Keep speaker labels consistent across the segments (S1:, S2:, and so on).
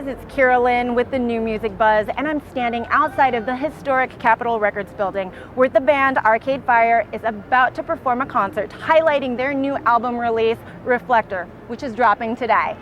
S1: guys, it's Carolyn with the New Music Buzz, and I'm standing outside of the historic Capitol Records building where the band Arcade Fire is about to perform a concert highlighting their new album release, Reflector, which is dropping today.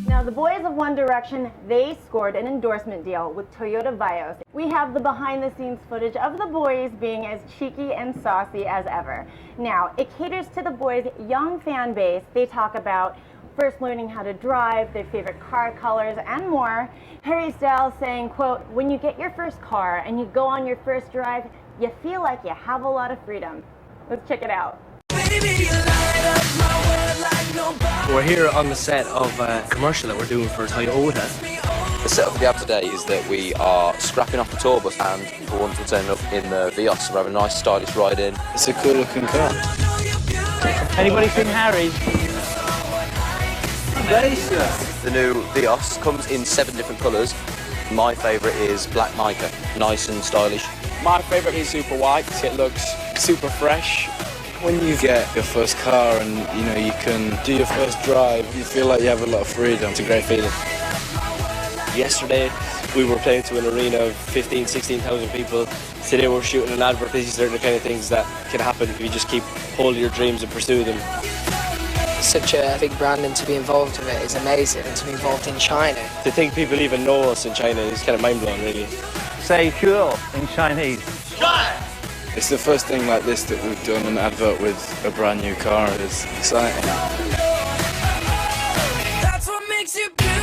S1: Now, the boys of One Direction, they scored an endorsement deal with Toyota Vios. We have the behind-the-scenes footage of the boys being as cheeky and saucy as ever. Now, it caters to the boys' young fan base. They talk about first learning how to drive, their favorite car colors, and more. Harry Styles saying, quote, "When you get your first car and you go on your first drive, you feel like you have a lot of freedom." Let's check it out.
S2: We're here on the set of a commercial that we're doing for Toyota.
S3: The setup we have today is that we are scrapping off the tour bus and for once we're turning up in the Vios. We're having a nice stylish ride in.
S2: It's a cool looking car. Anybody seen Harry?
S3: The new Vios comes in 7 different colours. My favourite is black mica, nice and stylish.
S2: My favourite is super white. It looks super fresh.
S4: When you get your first car and you can do your first drive, you feel like you have a lot of freedom. It's a great feeling.
S2: Yesterday we were playing to an arena of 16,000 people. Today we're shooting an advert. These are the kind of things that can happen if you just keep hold of your dreams and pursue them.
S5: Such a big brand, and to be involved in it is amazing, and to be involved in China.
S2: To think people even know us in China is kind of mind-blowing, really.
S6: Say cool in Chinese.
S4: It's the first thing like this that we've done an advert with a brand new car. It's exciting.
S7: That's what makes you beautiful.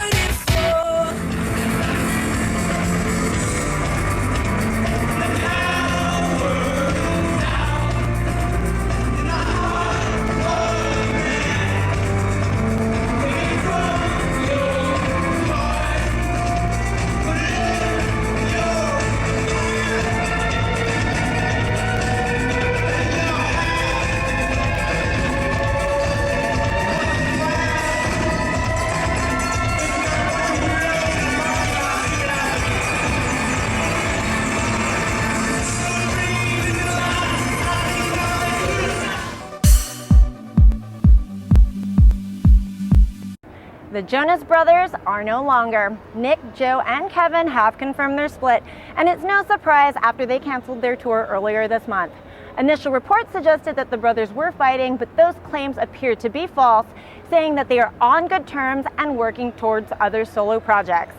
S1: The Jonas Brothers are no longer. Nick, Joe, and Kevin have confirmed their split, and it's no surprise after they canceled their tour earlier this month. Initial reports suggested that the brothers were fighting, but those claims appeared to be false, saying that they are on good terms and working towards other solo projects.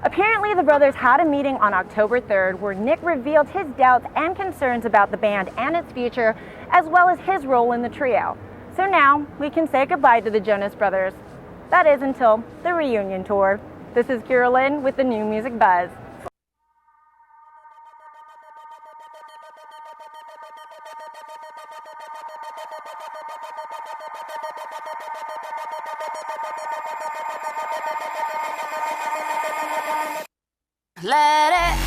S1: Apparently, the brothers had a meeting on October 3rd where Nick revealed his doubts and concerns about the band and its future, as well as his role in the trio. So now we can say goodbye to the Jonas Brothers. That is until the reunion tour. This is Carolyn with the New Music Buzz.
S7: Let it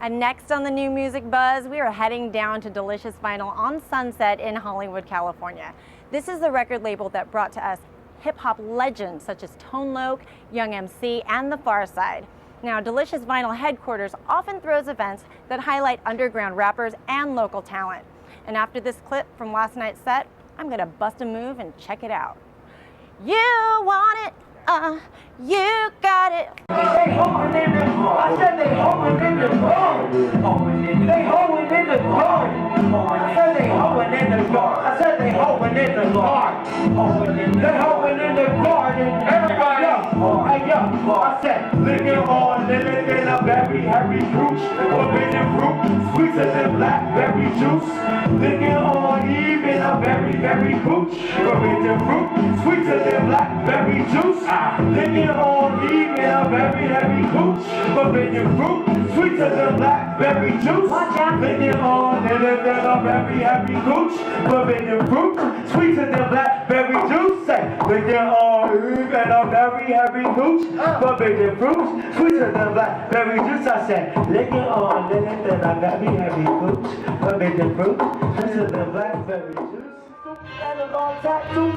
S1: And next on the New Music Buzz, we are heading down to Delicious Vinyl on Sunset in Hollywood, California. This is the record label that brought to us hip-hop legends such as Tone Loc, Young MC, and The Far Side. Now, Delicious Vinyl headquarters often throws events that highlight underground rappers and local talent. And after this clip from last night's set, I'm gonna bust a move and check it out. You want it, you got it.
S8: They holding in the car. I said they holding in the car. They holding in the car. I said they holding in the car. I said they holding in the car. They holding in the garden. Everybody up. Hey yo, I said living on living in a very heavy juice. Forbidden fruit, sweeter than blackberry juice. Living on even a very gooch. Forbidden fruit, sweeter than blackberry juice. Living on even a very heavy gooch. Forbidden fruit, sweeter than blackberry juice. Living on living in a very heavy gooch. Forbidden fruit, sweeter than blackberry juice. Say living on even a very heavy gooch. Forbidden fruit, sweeter than blackberry juice. I said living on living in a very heavy gooch. Forbidden fruit, sweeter than blackberry juice. And a long tattoo,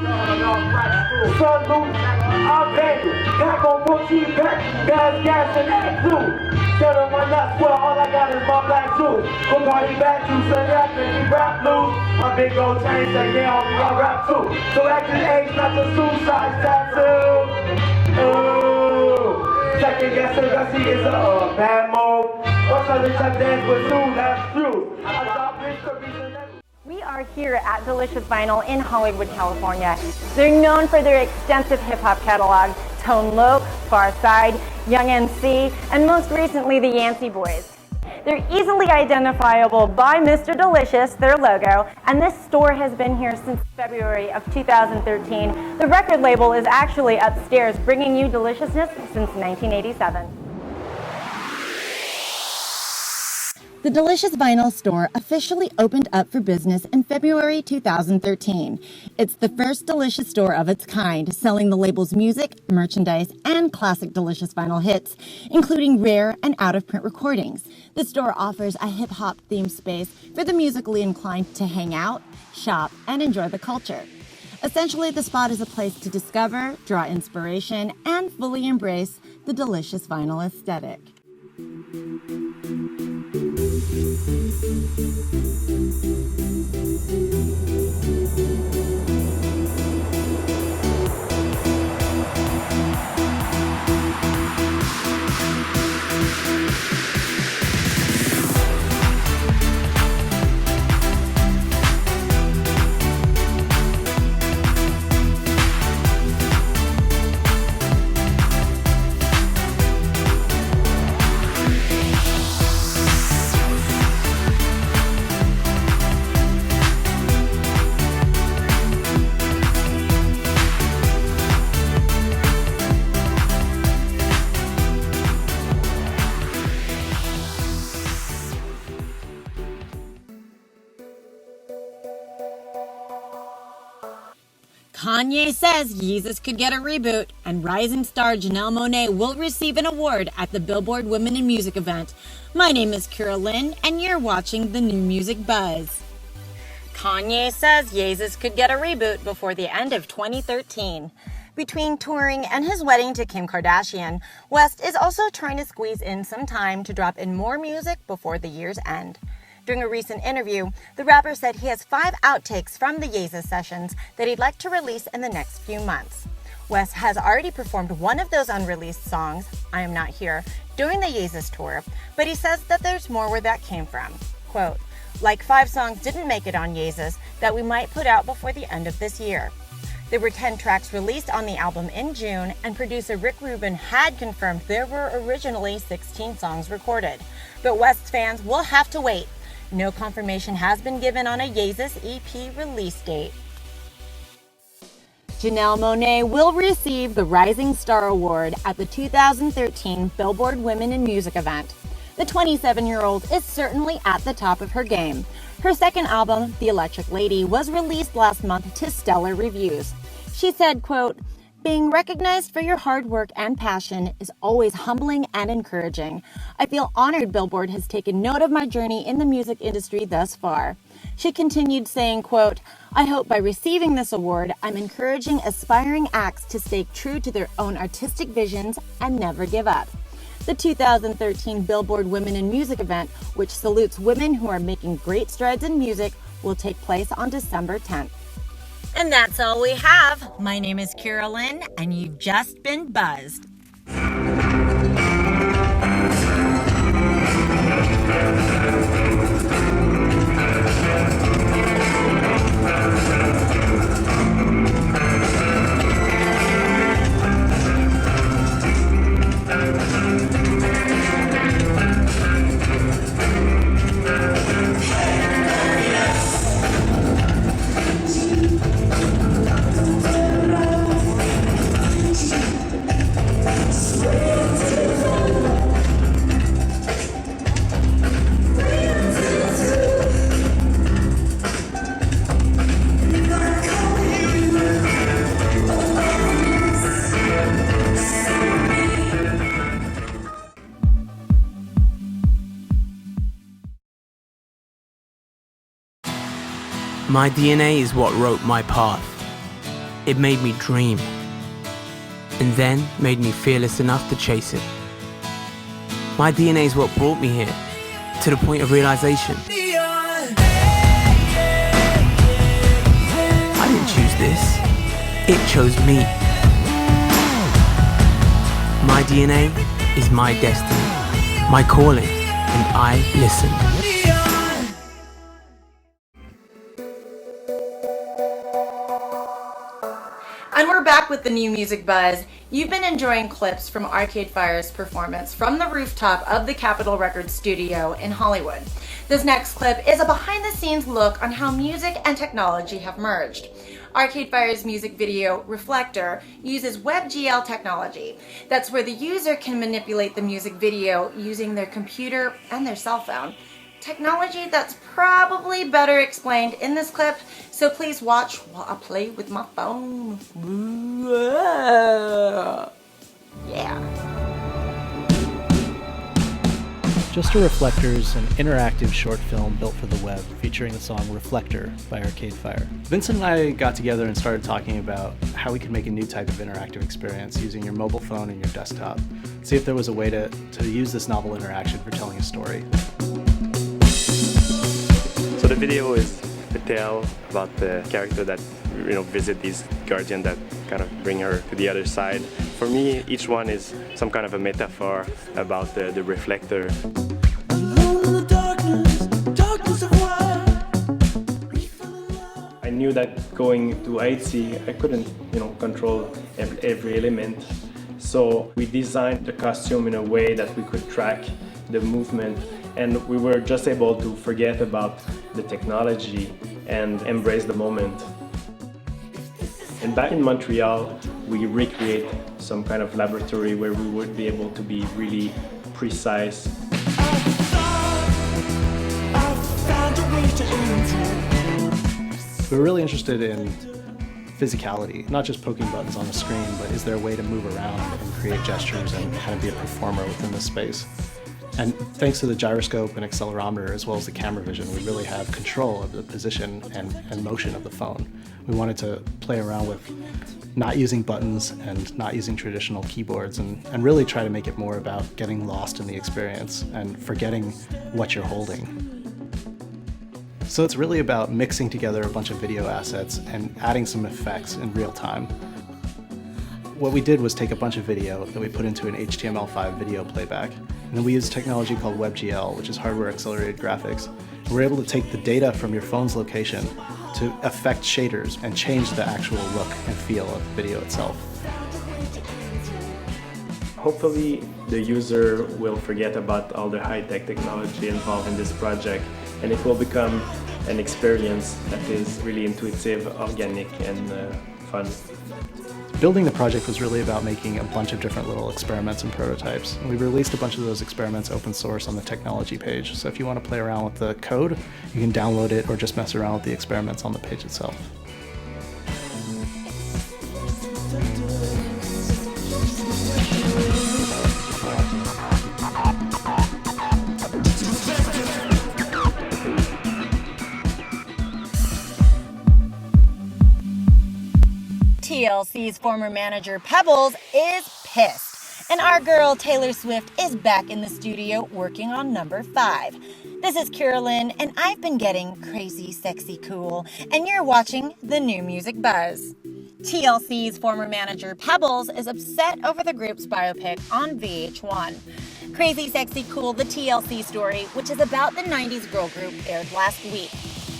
S8: salute, I'm ready. Got on protein back, gas and that too. Set on my nuts, well, all I got is my black juice. Go party back to say that, make me rap blues. My big old chain say, yeah, I rap too. So acting age, not the suicide tattoo. Ooh, second guess the recipe is a bad move. What's other time dance with two, that's true. I got this to be the next.
S1: We are here at Delicious Vinyl in Hollywood, California. They're known for their extensive hip-hop catalog, Tone Loc, Far Side, Young MC, and most recently the Yancey Boys. They're easily identifiable by Mr. Delicious, their logo, and this store has been here since February of 2013. The record label is actually upstairs, bringing you deliciousness since 1987. The Delicious Vinyl store officially opened up for business in February 2013. It's the first Delicious store of its kind, selling the label's music, merchandise, and classic Delicious Vinyl hits, including rare and out-of-print recordings. The store offers a hip-hop themed space for the musically inclined to hang out, shop, and enjoy the culture. Essentially, the spot is a place to discover, draw inspiration, and fully embrace the Delicious Vinyl aesthetic. Kanye says Yeezus could get a reboot, and rising star Janelle Monáe will receive an award at the Billboard Women in Music event. My name is Kira Lynn, and you're watching the New Music Buzz. Kanye says Yeezus could get a reboot before the end of 2013. Between touring and his wedding to Kim Kardashian, West is also trying to squeeze in some time to drop in more music before the year's end. During a recent interview, the rapper said he has 5 outtakes from the Yeezus sessions that he'd like to release in the next few months. West has already performed one of those unreleased songs, I Am Not Here, during the Yeezus tour, but he says that there's more where that came from. Quote, like 5 songs didn't make it on Yeezus that we might put out before the end of this year. There were 10 tracks released on the album in June, and producer Rick Rubin had confirmed there were originally 16 songs recorded. But West's fans will have to wait. No confirmation has been given on a Yeezus EP release date. Janelle Monáe will receive the Rising Star Award at the 2013 Billboard Women in Music event. The 27-year-old is certainly at the top of her game. Her second album, The Electric Lady, was released last month to stellar reviews. She said, quote, Being recognized for your hard work and passion is always humbling and encouraging. I feel honored Billboard has taken note of my journey in the music industry thus far. She continued saying, quote, "I hope by receiving this award, I'm encouraging aspiring acts to stay true to their own artistic visions and never give up." The 2013 Billboard Women in Music event, which salutes women who are making great strides in music, will take place on December 10th. And that's all we have. My name is Carolyn, and you've just been buzzed.
S9: My DNA is what wrote my path. It made me dream, and then made me fearless enough to chase it. My DNA is what brought me here, to the point of realization. I didn't choose this, it chose me. My DNA is my destiny, my calling, and I listen.
S1: And we're back with the new music buzz. You've been enjoying clips from Arcade Fire's performance from the rooftop of the Capitol Records studio in Hollywood. This next clip is a behind-the-scenes look on how music and technology have merged. Arcade Fire's music video, Reflector, uses WebGL technology. That's where the user can manipulate the music video using their computer and their cell phone. Technology that's probably better explained in this clip, so please watch while I play with my phone. Yeah.
S10: Just a Reflector is an interactive short film built for the web featuring the song Reflector by Arcade Fire. Vincent and I got together and started talking about how we could make a new type of interactive experience using your mobile phone and your desktop. See if there was a way to use this novel interaction for telling a story.
S11: So the video is a tale about the character that visit these guardian that kind of bring her to the other side. For me, each one is some kind of a metaphor about the reflector. I knew that going to IHC, I couldn't control every element. So we designed the costume in a way that we could track the movement, and we were just able to forget about the technology and embrace the moment. And back in Montreal, we recreate some kind of laboratory where we would be able to be really precise.
S10: We're really interested in physicality, not just poking buttons on the screen, but is there a way to move around and create gestures and kind of be a performer within this space? And thanks to the gyroscope and accelerometer, as well as the camera vision, we really have control of the position and motion of the phone. We wanted to play around with not using buttons and not using traditional keyboards, and really try to make it more about getting lost in the experience and forgetting what you're holding. So it's really about mixing together a bunch of video assets and adding some effects in real time. What we did was take a bunch of video that we put into an HTML5 video playback, and then we used technology called WebGL, which is hardware accelerated graphics. And we're able to take the data from your phone's location to affect shaders and change the actual look and feel of the video itself.
S11: Hopefully the user will forget about all the high-tech technology involved in this project, and it will become an experience that is really intuitive, organic, and fun.
S10: Building the project was really about making a bunch of different little experiments and prototypes. And we released a bunch of those experiments open source on the technology page. So if you want to play around with the code, you can download it or just mess around with the experiments on the page itself.
S1: TLC's former manager Pebbles is pissed, and our girl Taylor Swift is back in the studio working on number 5. This is Carolyn, and I've been getting crazy, sexy, cool, and you're watching the New Music Buzz. TLC's former manager Pebbles is upset over the group's biopic on VH1. Crazy, Sexy, Cool, the TLC story, which is about the 90s girl group, aired last week.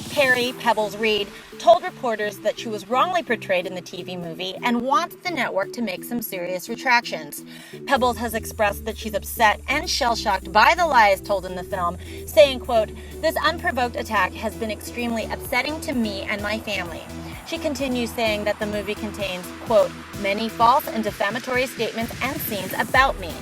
S1: Perry Pebbles Reed told reporters that she was wrongly portrayed in the TV movie and wants the network to make some serious retractions. Pebbles has expressed that she's upset and shell-shocked by the lies told in the film, saying, quote, "This unprovoked attack has been extremely upsetting to me and my family." She continues saying that the movie contains, quote, "many false and defamatory statements and scenes about me."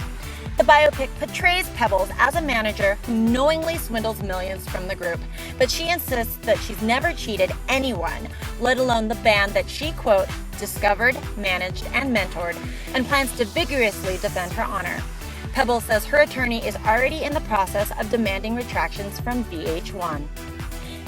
S1: The biopic portrays Pebbles as a manager who knowingly swindles millions from the group, but she insists that she's never cheated anyone, let alone the band that she, quote, "discovered, managed, and mentored," and plans to vigorously defend her honor. Pebbles says her attorney is already in the process of demanding retractions from VH1.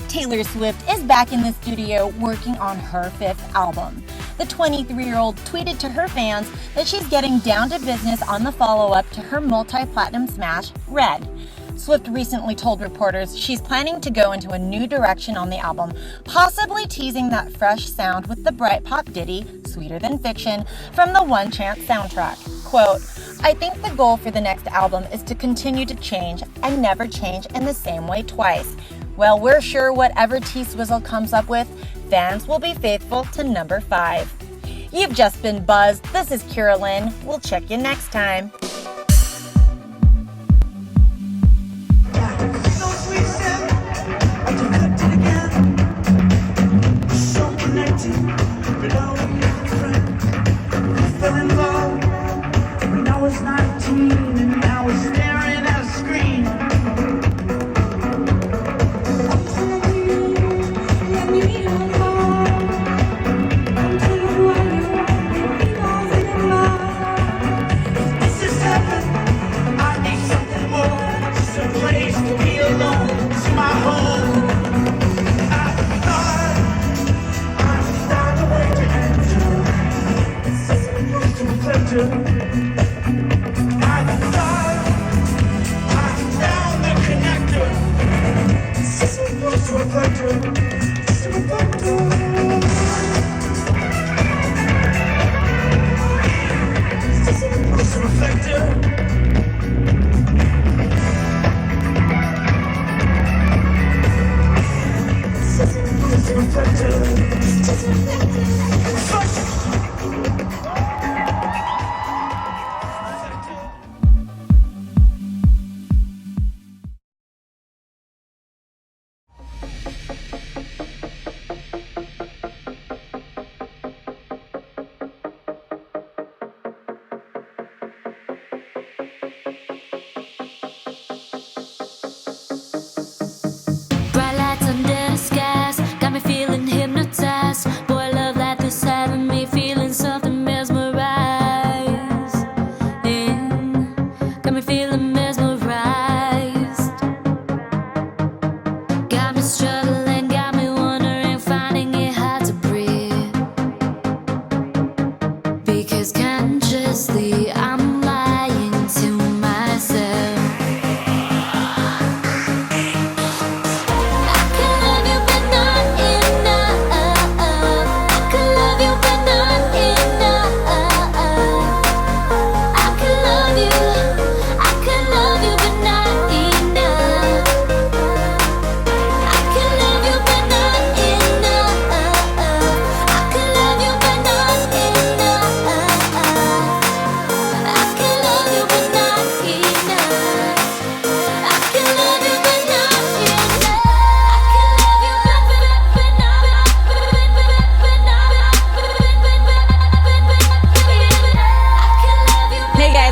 S1: Taylor Swift is back in the studio working on her 5th album. The 23-year-old tweeted to her fans that she's getting down to business on the follow-up to her multi-platinum smash, Red. Swift recently told reporters she's planning to go into a new direction on the album, possibly teasing that fresh sound with the bright pop ditty, Sweeter Than Fiction, from the One Chance soundtrack. Quote, "I think the goal for the next album is to continue to change and never change in the same way twice. Well, we're sure whatever T-Swizzle comes up with, fans will be faithful to number 5. You've just been buzzed. This is Carolyn. We'll check you next time.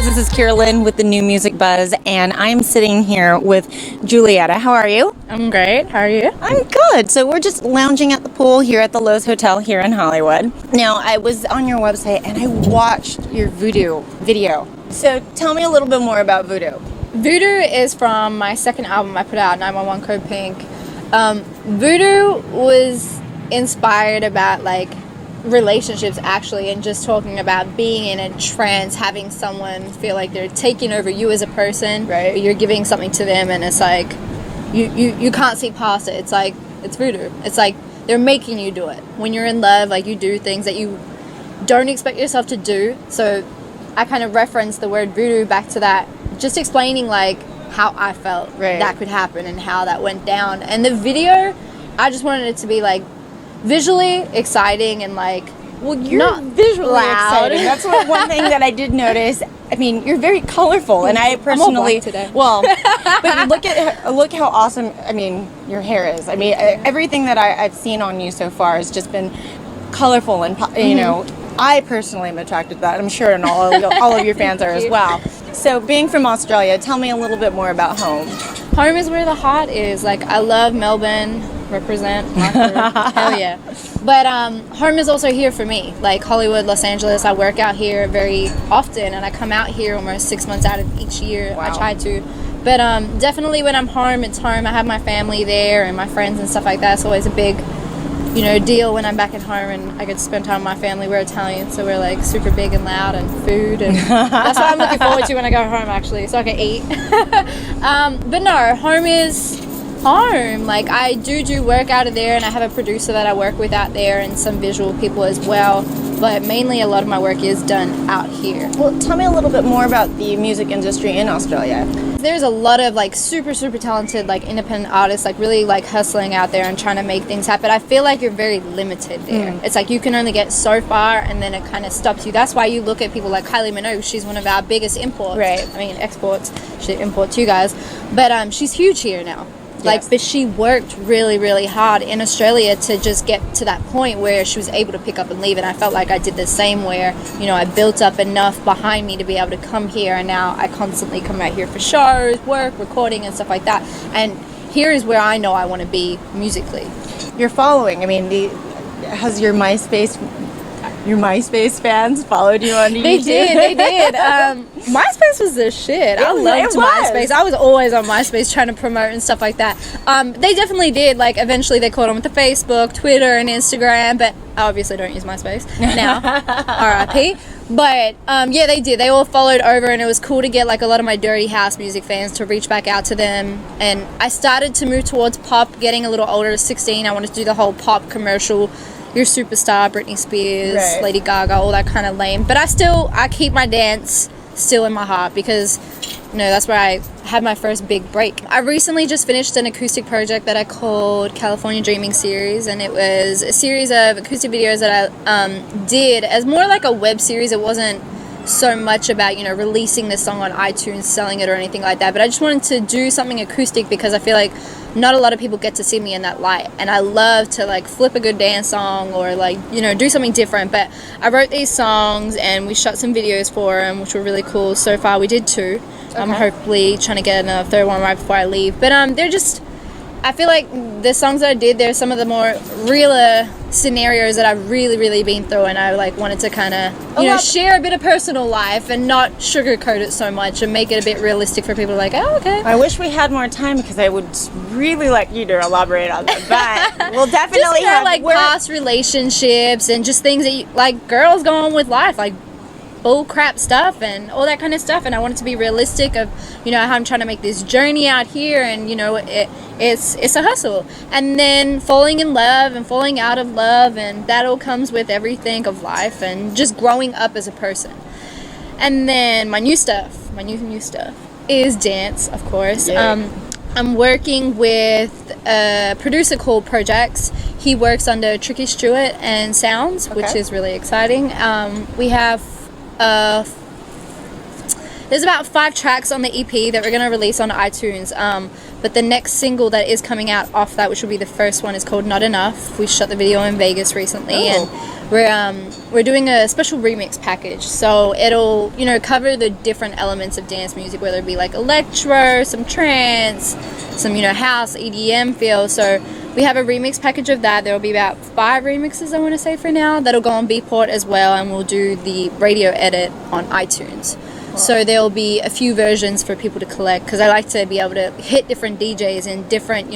S1: This is Carolyn with the New Music Buzz, and I'm sitting here with Gulietta. How are you?
S12: I'm great. How are you?
S1: I'm good. So we're just lounging at the pool here at the Lowe's Hotel here in Hollywood. Now, I was on your website and I watched your Voodoo video. So tell me a little bit more about Voodoo.
S12: Voodoo is from my second album I put out, 911 Code Pink. Voodoo was inspired about like relationships actually, and just talking about being in a trance, having someone feel like they're taking over you as a person,
S1: right?
S12: But you're giving something to them, and it's like you can't see past it. It's like it's voodoo. It's like they're making you do it. When you're in love, like you do things that you don't expect yourself to do. So I kind of referenced the word voodoo back to that, just explaining like how I felt that could happen and how that went down. And the video, I just wanted it to be like visually exciting and like,
S1: well, you're
S12: not
S1: visually
S12: loud.
S1: exciting. That's one thing that I did notice. I mean, you're very colorful, and I personally,
S12: I'm all black today.
S1: well, but look how awesome. I mean, your hair is. I mean, everything that I've seen on you so far has just been colorful, and you know, I personally am attracted to that. I'm sure, and all of your fans are as well. So, being from Australia, tell me a little bit more about home.
S12: Home is where the heart is. Like, I love Melbourne. Represent my crew. Hell yeah. But home is also here for me. Like Hollywood, Los Angeles, I work out here very often, and I come out here almost 6 months out of each year.
S1: Wow.
S12: I try to. But definitely when I'm home, it's home. I have my family there and my friends and stuff like that. It's always a big, deal when I'm back at home and I get to spend time with my family. We're Italian, so we're like super big and loud and food, and that's what I'm looking forward to when I go home, actually, so I can eat. But no, home is home. Like, I do work out of there, and I have a producer that I work with out there and some visual people as well, but mainly a lot of my work is done out here.
S1: Well, tell me a little bit more about the music industry in Australia.
S12: There's a lot of like super talented like independent artists, like really like hustling out there and trying to make things happen. I feel like you're very limited there. It's like you can only get so far, and then it kind of stops you. That's why you look at people like Kylie Minogue. She's one of our biggest imports.
S1: Right.
S12: I mean, exports. She imports you guys, but she's huge here now. Like,
S1: Yes.
S12: but she worked really hard in Australia to just get to that point where she was able to pick up and leave. And I felt like I did the same, where, I built up enough behind me to be able to come here. And now I constantly come out here for shows, work, recording, and stuff like that. And here is where I know I want to be musically.
S1: Your following, I mean, has your MySpace fans followed you on YouTube?
S12: They did. MySpace was the shit. I loved MySpace. I was always on MySpace trying to promote and stuff like that. They definitely did. Like, eventually they caught on with the Facebook, Twitter, and Instagram, but I obviously don't use MySpace now. RIP. But yeah, they did. They all followed over, and it was cool to get like a lot of my Dirty House music fans to reach back out to them. And I started to move towards pop, getting a little older. At 16, I wanted to do the whole pop commercial. Your superstar, Britney Spears,
S1: right.
S12: Lady Gaga, all that kind of lame. But I keep my dance still in my heart, because that's where I had my first big break. I recently just finished an acoustic project that I called California Dreaming Series, and it was a series of acoustic videos that I did as more like a web series. It wasn't so much about releasing this song on iTunes, selling it, or anything like that, but I just wanted to do something acoustic, because I feel like not a lot of people get to see me in that light, and I love to like flip a good dance song, or like do something different. But I wrote these songs and we shot some videos for them, which were really cool. So far we did 2. I'm hopefully trying to get another 3rd one right before I leave. But they're just, I feel like the songs that I did, they're some of the more realer scenarios that I've really been through, and I like wanted to kind of share a bit of personal life and not sugarcoat it so much, and make it a bit realistic for people to like, oh, okay.
S1: I wish we had more time, because I would really like you to elaborate on that, but we'll definitely
S12: just
S1: have
S12: like past relationships and just things that like girls go on with life, like bull crap stuff and all that kind of stuff. And I want it to be realistic of how I'm trying to make this journey out here, and it's a hustle, and then falling in love and falling out of love, and that all comes with everything of life, and just growing up as a person. And then my new stuff is dance, of course. I'm working with a producer called Projects. He works under Tricky Stewart and Sounds, which is really exciting. We have there's about 5 tracks on the EP that we're going to release on iTunes, but the next single that is coming out off that, which will be the first one, is called Not Enough. We shot the video in Vegas recently, and we're doing a special remix package, so it'll cover the different elements of dance music, whether it be like electro, some trance, some house, EDM feel. So we have a remix package of that. There will be about 5 remixes, I want to say, for now, that'll go on Beatport as well, and we'll do the radio edit on iTunes. So there'll be a few versions for people to collect because I like to be able to hit different DJs in different,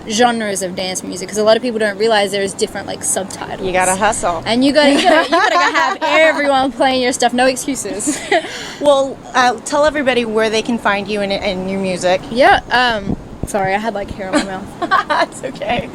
S12: genres of dance music because a lot of people don't realize there's different like subtitles.
S1: You gotta hustle.
S12: And you gotta have everyone playing your stuff. No excuses.
S1: Well, tell everybody where they can find you and your music.
S12: Yeah. Sorry, I had like hair on my mouth.
S1: That's okay.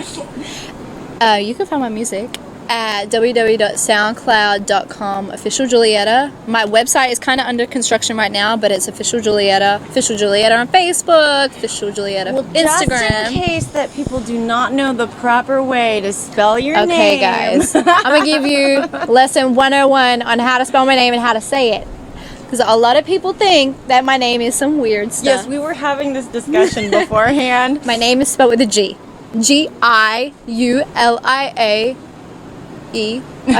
S12: You can find my music at www.soundcloud.com official Gulietta. My website is kind of under construction right now, but it's official Gulietta on Facebook, official Gulietta Instagram.
S1: Just in case that people do not know the proper way to spell your name.
S12: Okay, guys, I'm gonna give you lesson 101 on how to spell my name and how to say it. Because a lot of people think that my name is some weird stuff.
S1: Yes, we were having this discussion beforehand.
S12: My name is spelled with a G. Giulia. I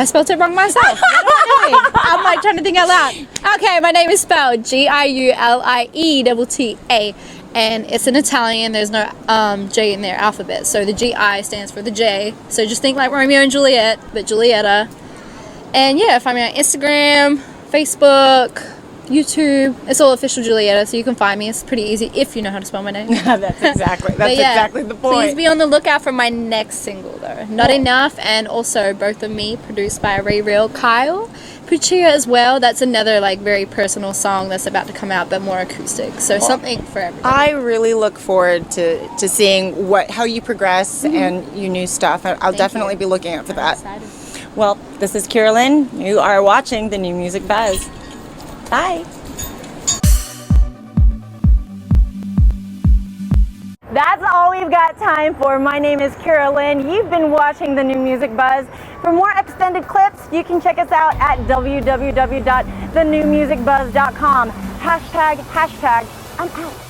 S12: spelled it wrong myself. What am I doing? I'm like trying to think out loud. Okay, my name is spelled Giulietta, and it's in Italian. There's no J in their alphabet, so the GI stands for the J. So just think like Romeo and Juliet, but Gulietta. And yeah, find me on Instagram, Facebook, YouTube. It's all official Gulietta, so you can find me. It's pretty easy if you know how to spell my name.
S1: That's exactly the point.
S12: Please be on the lookout for my next single though. Not Enough, and also Both of Me, produced by Ray Real Kyle Puccia as well. That's another like very personal song that's about to come out, but more acoustic. So something for everybody.
S1: I really look forward to seeing how you progress and your new stuff. I'll definitely be looking out for that.
S12: Excited.
S1: Well, this is Carolyn. You are watching the New Music Buzz. Bye. That's all we've got time for. My name is Carolyn. You've been watching the New Music Buzz. For more extended clips, you can check us out at www.thenewmusicbuzz.com. #, I'm out.